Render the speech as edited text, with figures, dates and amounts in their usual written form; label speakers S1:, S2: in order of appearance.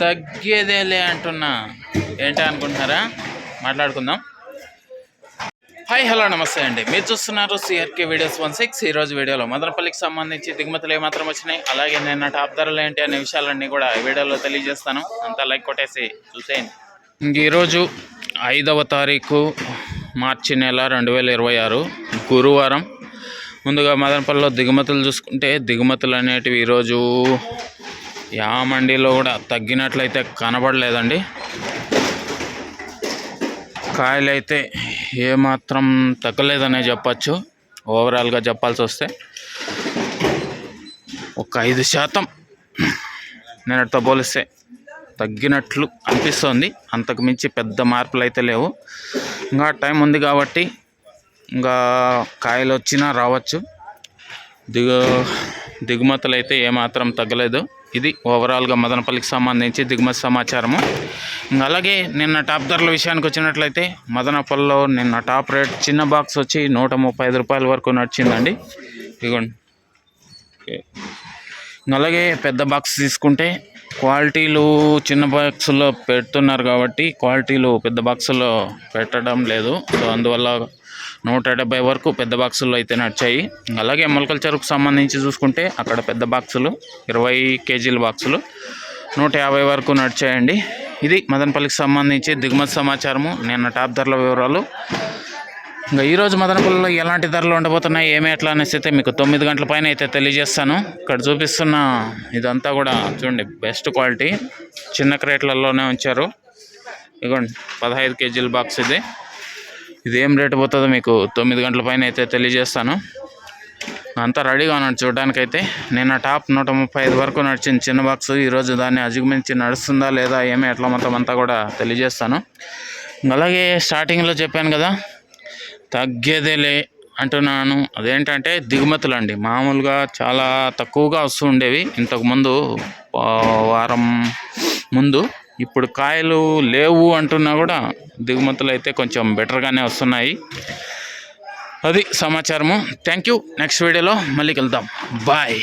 S1: తగ్గేదేలే అంటున్నా. ఏంటి అనుకుంటున్నారా? మాట్లాడుకుందాం. హాయ్ హలో నమస్తే అండి. మీరు చూస్తున్నారు సిఆర్కే వీడియోస్ 16. ఈరోజు వీడియోలో మదనపల్లికి సంబంధించి దిగుమతులు ఏమాత్రం వచ్చినాయి, అలాగే నిన్న టాప్ ధరలు ఏంటి అనే విషయాలన్నీ కూడా ఈ వీడియోలో తెలియజేస్తాను. అంతా లైక్ కొట్టేసి చూసేయండి. ఈరోజు 5వ తారీఖు మార్చి నెల 2026 గురువారం. ముందుగా మదనపల్లిలో దిగుమతులు చూసుకుంటే దిగుమతులు అనేటివి ఈరోజు యా మండీలో కూడా తగ్గినట్లయితే కనబడలేదండి. కాయలు అయితే ఏమాత్రం తగ్గలేదనే చెప్పచ్చు. ఓవరాల్గా చెప్పాల్సి వస్తే ఒక 5% నిన్నటితో పోలిస్తే తగ్గినట్లు అనిపిస్తుంది. అంతకు మించి పెద్ద మార్పులు అయితే లేవు. ఇంకా టైం ఉంది కాబట్టి ఇంకా కాయలు వచ్చినా రావచ్చు. దిగుమతులు అయితే ఏమాత్రం తగ్గలేదు. ఇది ఓవరాల్గా మదనపల్లికి సంబంధించి దిగుమతి సమాచారము. అలాగే నిన్న టాప్ ధరల విషయానికి వచ్చినట్లయితే మదనపల్లిలో నిన్న టాప్ రేట్ చిన్న బాక్స్ వచ్చి 135 రూపాయల వరకు నడిచిందండి. ఇదిగోండి. అలాగే పెద్ద బాక్స్ తీసుకుంటే క్వాలిటీలు చిన్న బాక్సుల్లో పెడుతున్నారు కాబట్టి క్వాలిటీలు పెద్ద బాక్సుల్లో పెట్టడం లేదు. సో అందువల్ల 170 వరకు పెద్ద బాక్సుల్లో అయితే నడిచాయి. అలాగే మొలకల చెరుకు సంబంధించి చూసుకుంటే అక్కడ పెద్ద బాక్సులు 20 కేజీల బాక్సులు 150 వరకు నడిచాయండి. ఇది మదనపల్లికి సంబంధించి దిగుమతి సమాచారము, నిన్న టాప్ ధరల వివరాలు. ఇంకా ఈరోజు మదనపల్లిలో ఎలాంటి ధరలు ఉండబోతున్నాయి, ఏమి ఎట్లా అనేసి అయితే మీకు 9 గంటల పైన అయితే తెలియజేస్తాను. ఇక్కడ చూపిస్తున్న ఇదంతా కూడా చూడండి, బెస్ట్ క్వాలిటీ చిన్న క్రేట్లలోనే ఉంచారు. ఇదిగోండి 15 కేజీల బాక్స్ ఇది ఏం రేటు పోతుందో మీకు 9 గంటల పైన అయితే తెలియజేస్తాను. అంతా రెడీగా ఉన్నాడు చూడడానికైతే. నిన్న టాప్ 135 వరకు నడిచింది చిన్న బాక్స్. ఈరోజు దాన్ని అధిగమించి నడుస్తుందా లేదా ఏమీ ఎట్లా మొత్తం అంతా కూడా తెలియజేస్తాను. అలాగే స్టార్టింగ్లో చెప్పాను కదా తగ్గేదేలే అంటున్నాను. అదేంటంటే దిగుమతులు అండి. మామూలుగా చాలా తక్కువగా వస్తూ ఉండేవి ఇంతకుముందు వారం ముందు. ఇప్పుడు కాయలు లేవు అంటున్నా కూడా దిగుమతులు అయితే కొంచెం బెటర్గానే వస్తున్నాయి. అది సమాచారము. Thank you. నెక్స్ట్ వీడియోలో మళ్ళీ కలుద్దాం. బాయ్.